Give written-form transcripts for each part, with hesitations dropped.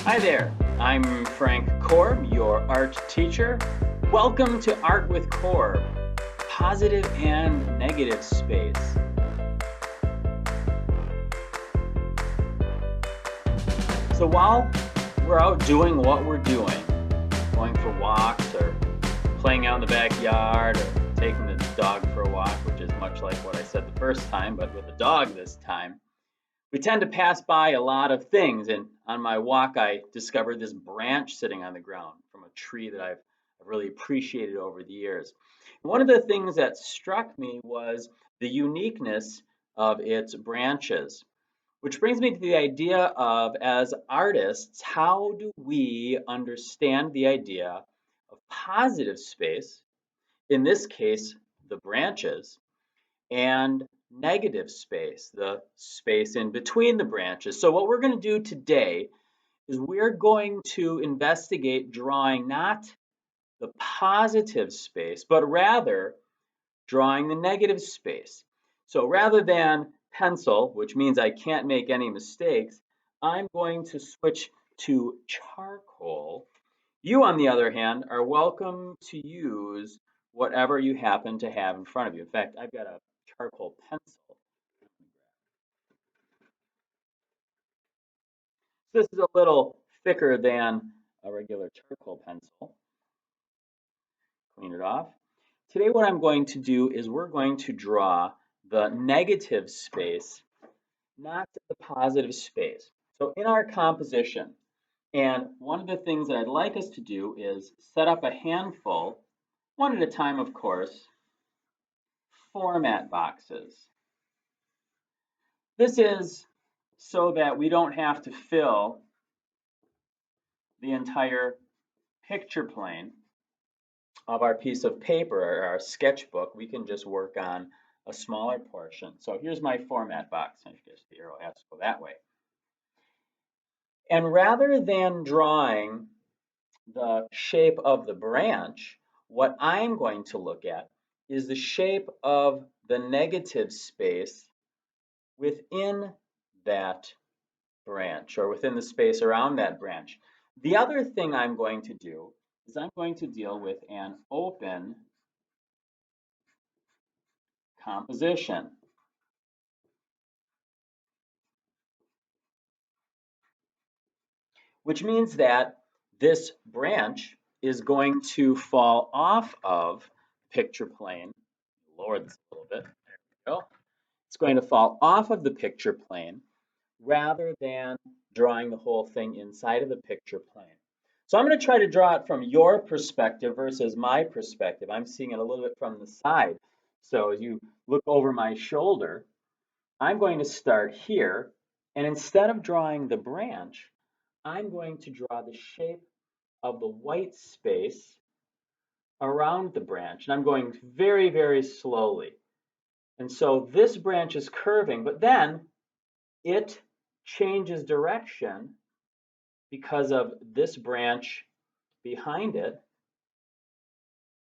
Hi there, I'm Frank Korb, your art teacher. Welcome to Art with Korb, positive and negative space. So while we're out doing what we're doing, going for walks or playing out in the backyard or taking the dog for a walk, which is much like what I said the first time, but with a dog this time, we tend to pass by a lot of things, and on my walk I discovered this branch sitting on the ground from a tree that I've really appreciated over the years. One of the things that struck me was the uniqueness of its branches, which brings me to the idea of, as artists, how do we understand the idea of positive space, in this case the branches, and negative space, the space in between the branches. So what we're going to do today is we're going to investigate drawing not the positive space, but rather drawing the negative space. So rather than pencil, which means I can't make any mistakes, I'm going to switch to charcoal. You, on the other hand, are welcome to use whatever you happen to have in front of you. In fact, I've got a charcoal pencil. This is a little thicker than a regular charcoal pencil. Clean it off. Today what I'm going to do is we're going to draw the negative space, not the positive space. So in our composition, and one of the things that I'd like us to do is set up a handful, one at a time of course, format boxes. This is so that we don't have to fill the entire picture plane of our piece of paper or our sketchbook. We can just work on a smaller portion. So here's my format box. I guess the arrow has to go that way. And rather than drawing the shape of the branch, what I'm going to look at is the shape of the negative space within that branch, or within the space around that branch. The other thing I'm going to do is I'm going to deal with an open composition. Which means that this branch is going to fall off of picture plane. Lower this a little bit. There we go. It's going to fall off of the picture plane rather than drawing the whole thing inside of the picture plane. So I'm going to try to draw it from your perspective versus my perspective. I'm seeing it a little bit from the side. So as you look over my shoulder, I'm going to start here, and instead of drawing the branch, I'm going to draw the shape of the white space around the branch. And I'm going very, very slowly. And so this branch is curving, but then it changes direction because of this branch behind it.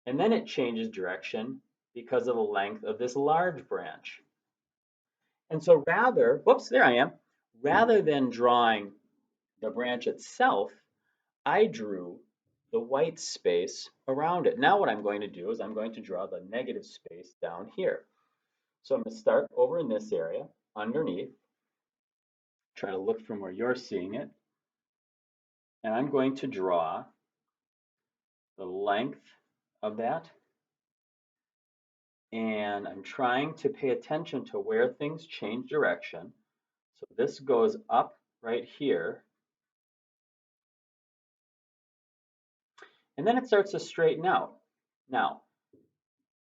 And then it changes direction because of the length of this large branch. And so rather than drawing the branch itself, I drew the white space around it. Now what I'm going to do is I'm going to draw the negative space down here. So I'm going to start over in this area, underneath, try to look from where you're seeing it, and I'm going to draw the length of that, and I'm trying to pay attention to where things change direction. So this goes up right here, and then it starts to straighten out. Now,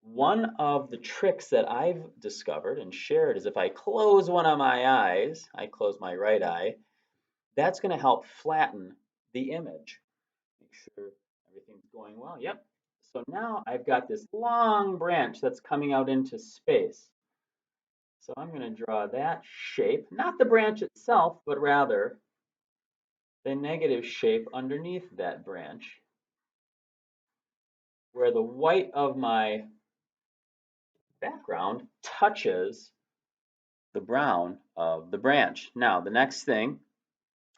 one of the tricks that I've discovered and shared is if I close one of my eyes, I close my right eye, that's going to help flatten the image. Make sure everything's going well. Yep. So now I've got this long branch that's coming out into space. So I'm going to draw that shape, not the branch itself, but rather the negative shape underneath that branch, where the white of my background touches the brown of the branch. Now, the next thing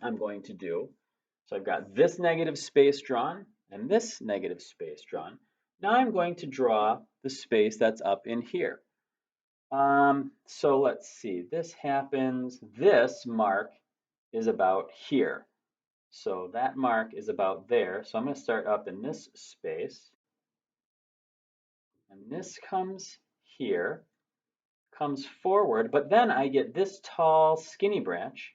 I'm going to do So I've got this negative space drawn and this negative space drawn. Now I'm going to draw the space that's up in here. So let's see, this happens, this mark is about here. So that mark is about there. So I'm going to start up in this space. And this comes here, comes forward, but then I get this tall, skinny branch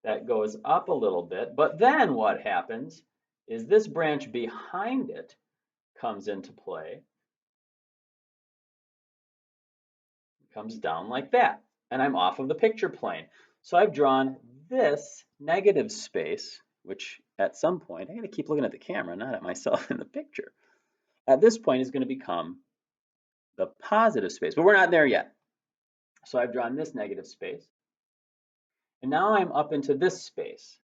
that goes up a little bit. But then what happens is this branch behind it comes into play, comes down like that, and I'm off of the picture plane. So I've drawn this negative space, which at some point, I gotta keep looking at the camera, not at myself in the picture. At this point is gonna become the positive space, but we're not there yet. So I've drawn this negative space, and now I'm up into this space.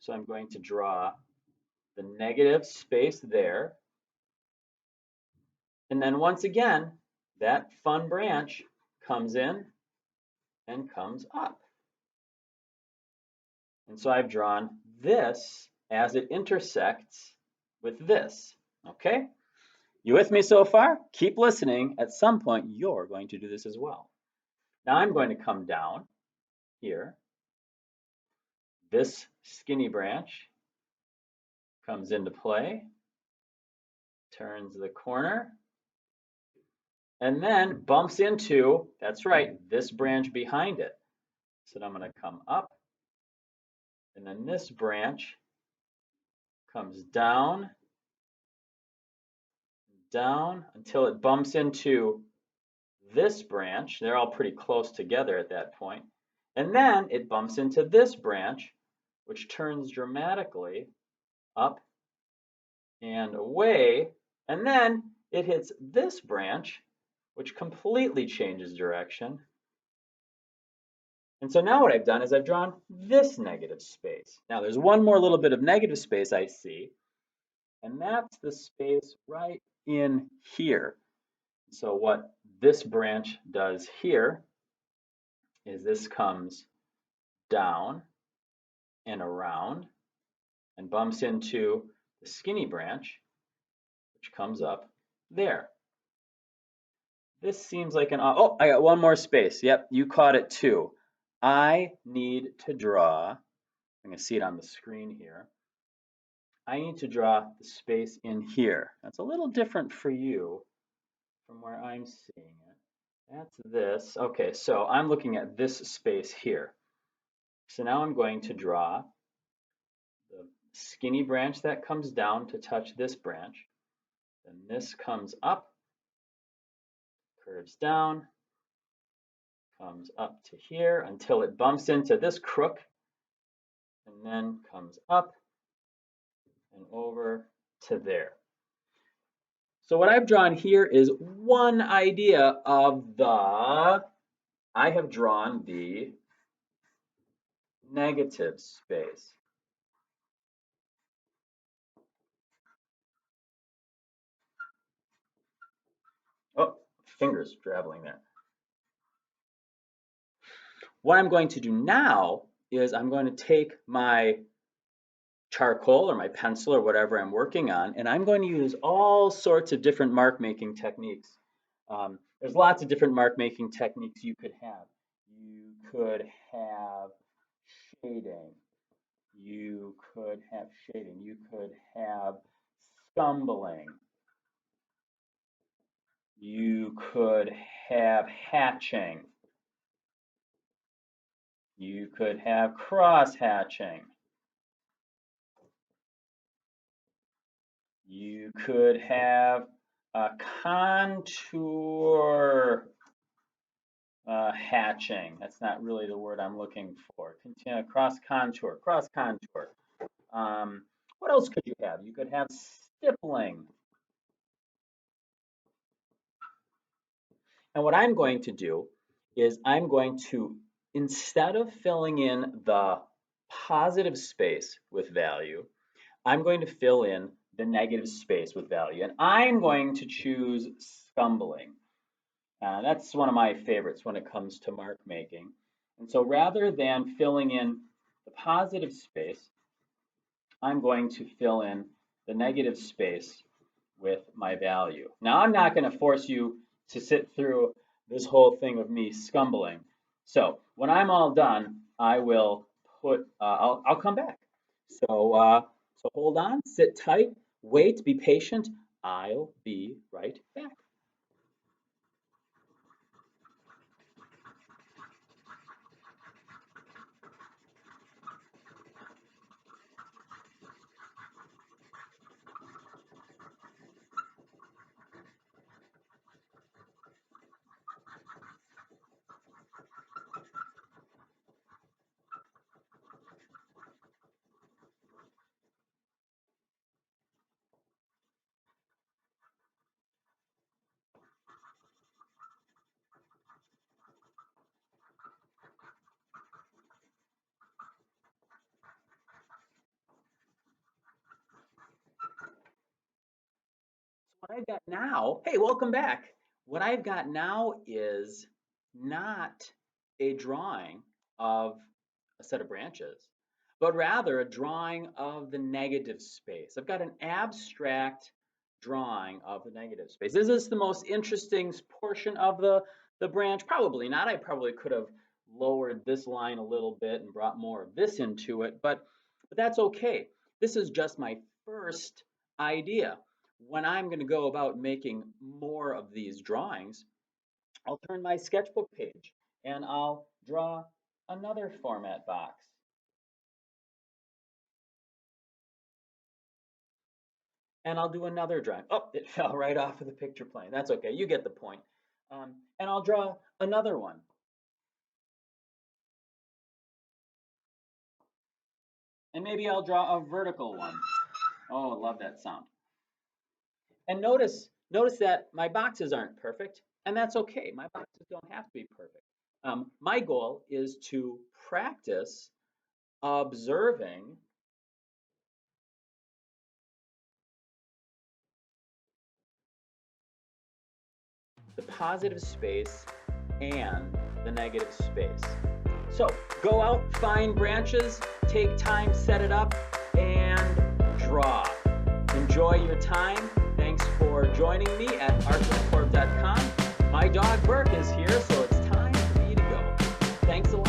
So I'm going to draw the negative space there, and then once again, that fun branch comes in and comes up. And so I've drawn this as it intersects with this, okay? You with me so far? Keep listening. At some point, you're going to do this as well. Now I'm going to come down here. This skinny branch comes into play, turns the corner, and then bumps into, that's right, this branch behind it. So I'm going to come up, and then this branch comes down, down until it bumps into this branch. They're all pretty close together at that point. And then it bumps into this branch, which turns dramatically up and away. And then it hits this branch, which completely changes direction. And so now what I've done is I've drawn this negative space. Now there's one more little bit of negative space I see, and that's the space right in here. So what this branch does here is this comes down and around and bumps into the skinny branch, which comes up there. This seems like an, oh, I got one more space. Yep, you caught it too. I need to draw, I'm gonna see it on the screen here. I need to draw the space in here. That's a little different for you from where I'm seeing it. That's this. Okay, so I'm looking at this space here. So now I'm going to draw the skinny branch that comes down to touch this branch. Then this comes up, curves down, comes up to here until it bumps into this crook, and then comes up and over to there. So what I've drawn here is one idea of the, I have drawn the negative space. Oh, fingers traveling there. What I'm going to do now is I'm going to take my charcoal or my pencil or whatever I'm working on, and I'm going to use all sorts of different mark making techniques. There's lots of different mark making techniques you could have. You could have shading. You could have shading. You could have scumbling. You could have hatching. You could have cross hatching. You could have a contour hatching. That's not really the word I'm looking for. Continue, cross contour, cross contour. What else could you have? You could have stippling. And what I'm going to do is I'm going to, instead of filling in the positive space with value, I'm going to fill in the negative space with value. And I'm going to choose scumbling. That's one of my favorites when it comes to mark making. And so rather than filling in the positive space, I'm going to fill in the negative space with my value. Now, I'm not going to force you to sit through this whole thing of me scumbling. So when I'm all done, I will I'll come back. So hold on, sit tight, wait, be patient. I'll be right back. What I've got now, hey, welcome back. What I've got now is not a drawing of a set of branches, but rather a drawing of the negative space. I've got an abstract drawing of the negative space. Is this the most interesting portion of the branch? Probably not. I probably could have lowered this line a little bit and brought more of this into it, but that's okay. This is just my first idea. When I'm going to go about making more of these drawings, I'll turn my sketchbook page and I'll draw another format box. And I'll do another drawing. Oh, it fell right off of the picture plane. That's okay. You get the point. And I'll draw another one. And maybe I'll draw a vertical one. Oh, I love that sound. And notice that my boxes aren't perfect, and that's okay. My boxes don't have to be perfect. My goal is to practice observing the positive space and the negative space. So go out, find branches, take time, set it up, and draw. Enjoy your time. Thanks for joining me at ArtWithKorb.com. My dog Burke is here, so it's time for me to go. Thanks a lot.